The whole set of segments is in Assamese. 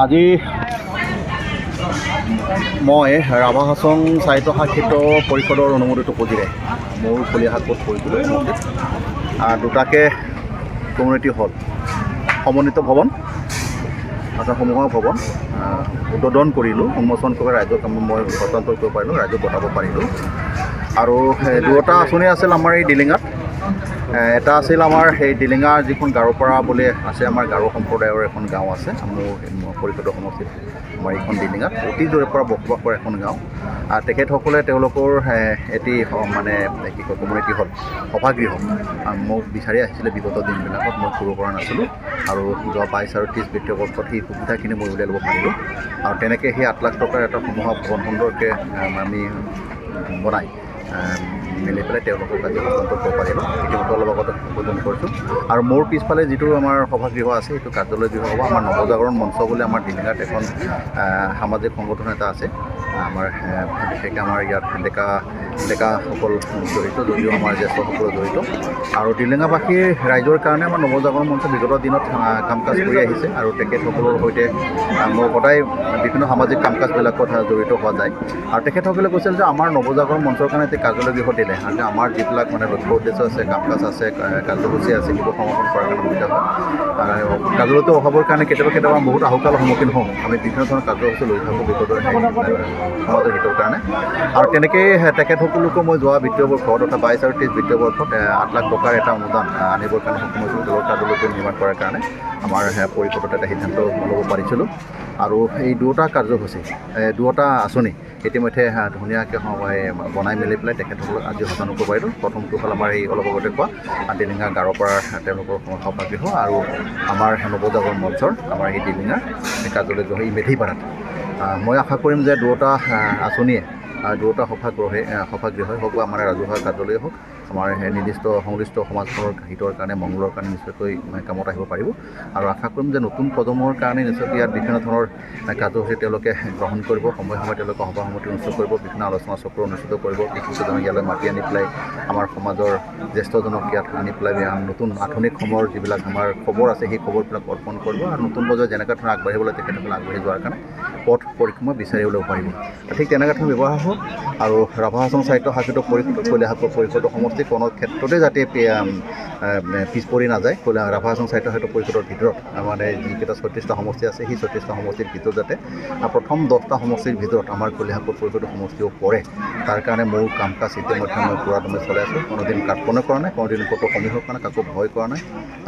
আজি মই ৰাভা হাছং স্বায়ত্ত শাসিত পৰিষদৰ অনুমোদিত পুঁজিৰে মোৰ কলিয়াহাটত পৰিচালিত দুটাকৈ কমিউনিটি হল সমন্বিত ভৱন সমূহৰ ভৱন উদ্বোধন কৰিলোঁ, উন্মোচন কৰি ৰাইজক মই হস্তান্তৰ কৰিব পাৰিলোঁ, ৰাইজক বটাব পাৰিলোঁ। আৰু দুটা আঁচনি আছিল আমাৰ এই ডিলিঙাত। এটা আছিল আমাৰ সেই ডিলিঙা যিখন গাৰোপাৰা বুলি আছে, আমাৰ গাৰো সম্প্ৰদায়ৰ এখন গাঁও আছে মোৰ পৰিষদৰ সমষ্টিত। আমাৰ এইখন ডিলিঙাত অতীজৰে পৰা বসবাস কৰা এখন গাঁও। তেখেতসকলে তেওঁলোকৰ এটি মানে কি কয় কমিউনিটি হল সভাগৃহ মোক বিচাৰি আহিছিলে। বিগত দিনবিলাকত মই কৰিব পৰা নাছিলোঁ আৰু যোৱা 22 আৰু 30 বিত্তীয় বৰ্ষত সেই সুবিধাখিনি মই উলিয়াই ল'ব পাৰিলোঁ। আৰু তেনেকৈ সেই 8 লাখ টকাৰ এটা সমূহ ভৱন সুন্দৰকৈ আমি বনাই মিলি পেলাই তেওঁলোকক আজি হস্তান্তৰ কৰিব পাৰিলোঁ। ইতিমধ্যে অলপ আগতে উদ্বোধন কৰিছোঁ। আৰু মোৰ পিছফালে যিটো আমাৰ সভাগৃহ আছে সেইটো কাৰ্যালয় গৃহ হ'ব। আমাৰ নৱজাগৰণ মঞ্চ বুলি আমাৰ ডিলিঙাত এখন সামাজিক সংগঠন এটা আছে। আমাৰ বিশেষকৈ আমাৰ ইয়াত ডেকাসকল জড়িত, যদিও আমাৰ জ্যেষ্ঠসকলো জড়িত। আৰু ডিলিঙাবাসীৰ ৰাইজৰ কাৰণে আমাৰ নৱজাগৰণ মঞ্চ বিগত দিনত কাম কাজ কৰি আহিছে আৰু তেখেতসকলৰ সৈতে মোৰ সদায় বিভিন্ন সামাজিক কাম কাজবিলাকত জড়িত হোৱা যায়। আৰু তেখেতসকলে কৈছিল যে আমাৰ নৱজাগৰণ মঞ্চৰ কাৰণে এতিয়া কাৰ্যালয় গৃহ দিলে আৰু আমাৰ যিবিলাক মানে লক্ষ্য উদ্দেশ্য আছে, কাম কাজ আছে, কাৰ্যসূচী আছে, সেইবোৰ সমৰ্থন কৰাৰ কাৰণে সুবিধা হয়। কাৰ্যালয়টোৰ অভাৱৰ কাৰণে কেতিয়াবা বহুত আহুকালৰ সন্মুখীন হওঁ। আমি বিভিন্ন ধৰণৰ কাৰ্যসূচী লৈ থাকোঁ বিপদৰ সমাজৰ হিতৰ কাৰণে। আৰু তেনেকৈয়ে তেখেতসকলকো মই যোৱা বিত্তীয় বৰ্ষত অৰ্থাৎ 22 আৰু 30 বিত্তীয় বৰ্ষত 8 লাখ টকাৰ এটা অনুদান আনিবৰ কাৰণে সক্ষম হৈছিলোঁ। দলৰ কাৰ্যালয়টো নিৰ্মাণ কৰাৰ কাৰণে আমাৰ পৰিষদত এটা সিদ্ধান্ত ল'ব পাৰিছিলোঁ। আৰু এই দুটা কাৰ্যসূচী, দুটা আঁচনি ইতিমধ্যে ধুনীয়াকৈ বনাই মেলি পেলাই তেখেতসকলক আজি হস্তান্তৰ কৰিব পাৰিলোঁ। প্ৰথমটো হ'ল আমাৰ এই অলপ আগতে কোৱা ডিলিঙা গাৰোপাৰাৰ তেওঁলোকৰ সভাগৃহ আৰু আমাৰ নৱজাগৰণ মঞ্চৰ আমাৰ এই ডিলিঙাৰ কাৰ্যালয় গৃহ এই মেধিপাৰাত। মই আশা কৰিম যে দুটা আঁচনিয়ে দুটা সভাগৃহই হওক বা আমাৰ ৰাজহুৱা কাৰ্যালয়ে হওক আমাৰ নিৰ্দিষ্ট সংশ্লিষ্ট সমাজখনৰ হিতৰ কাৰণে মংগলৰ কাৰণে নিশ্চয়কৈ কামত আহিব পাৰিব। আৰু আশা কৰিম যে নতুন প্ৰজন্মৰ কাৰণে নিশ্চয়কৈ ইয়াত বিভিন্ন ধৰণৰ কাৰ্যসূচী তেওঁলোকে গ্ৰহণ কৰিব। সময়ে তেওঁলোকে সভা সমিতি অনুষ্ঠিত কৰিব, বিভিন্ন আলোচনা চক্ৰ অনুষ্ঠিত কৰিব। কিছুজনক ইয়ালৈ মাতি আনি পেলাই আমাৰ সমাজৰ জ্যেষ্ঠজনক ইয়াত আনি পেলাই নতুন আধুনিক সময়ৰ যিবিলাক আমাৰ খবৰ আছে সেই খবৰবিলাক অৰ্পণ কৰিব। আৰু নতুন পৰ্যায়ত যেনেকৈ ধৰণে আগবাঢ়িবলৈ তেখেতসকলে আগবাঢ়ি যোৱাৰ কাৰণে পথ পৰিক্ৰমা বিচাৰি উলিয়াব পাৰিব। ঠিক তেনেকৈ ধৰণৰ ব্যৱহাৰ হওক। আৰু ৰাভা হাছং স্বায়ত্ত শাসিত পৰিষদ কলিয়াহাট পৰিষদৰ সমষ্টি কোনো ক্ষেত্ৰতে যাতে পিছ পৰি নাযায়। ৰাভা হাছং স্বায়ত্ত শাসিত পৰিষদৰ ভিতৰত মানে যিকেইটা 36টা সমষ্টি আছে সেই 36টা সমষ্টিৰ ভিতৰত যাতে প্ৰথম 10টা সমষ্টিৰ ভিতৰত আমাৰ কলিয়াহাট পৰিষদৰ সমষ্টিও পৰে, তাৰ কাৰণে মোৰ কাম কাজ ইতিমধ্যে মই পুৰাদমে চলাই আছোঁ। কোনোদিন কাৰ্পণে কৰা নাই, কোনোদিন ক'তো সমীহৰ কাৰণে কাকো ভয় কৰা নাই,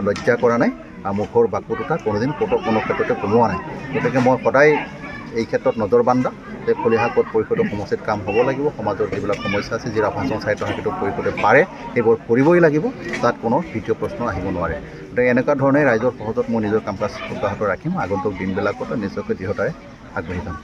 লজ্জা কৰা নাই, মুখৰ বাকপটুতা কোনোদিন কোনো ক্ষেত্ৰতে কমোৱা নাই। গতিকে মই সদায় এই ক্ষেত্ৰত নজৰবান্ধা যে কলিয়াহাট পৰিষদৰ সমষ্টিত কাম হ'ব লাগিব। সমাজৰ যিবিলাক সমস্যা আছে, যি ৰাভা হাছং স্বায়ত্ত শাসিত পৰিষদে পাৰে সেইবোৰ কৰিবই লাগিব, তাত কোনো দ্বিতীয় প্ৰশ্ন আহিব নোৱাৰে। গতিকে এনেকুৱা ধৰণে ৰাইজৰ সহজত মই নিজৰ কাম কাজ অব্যাহত ৰাখিম। আগন্তুক দিনবিলাকত নিশ্চয়কৈ দৃঢ়তাৰে আগবাঢ়ি যাম।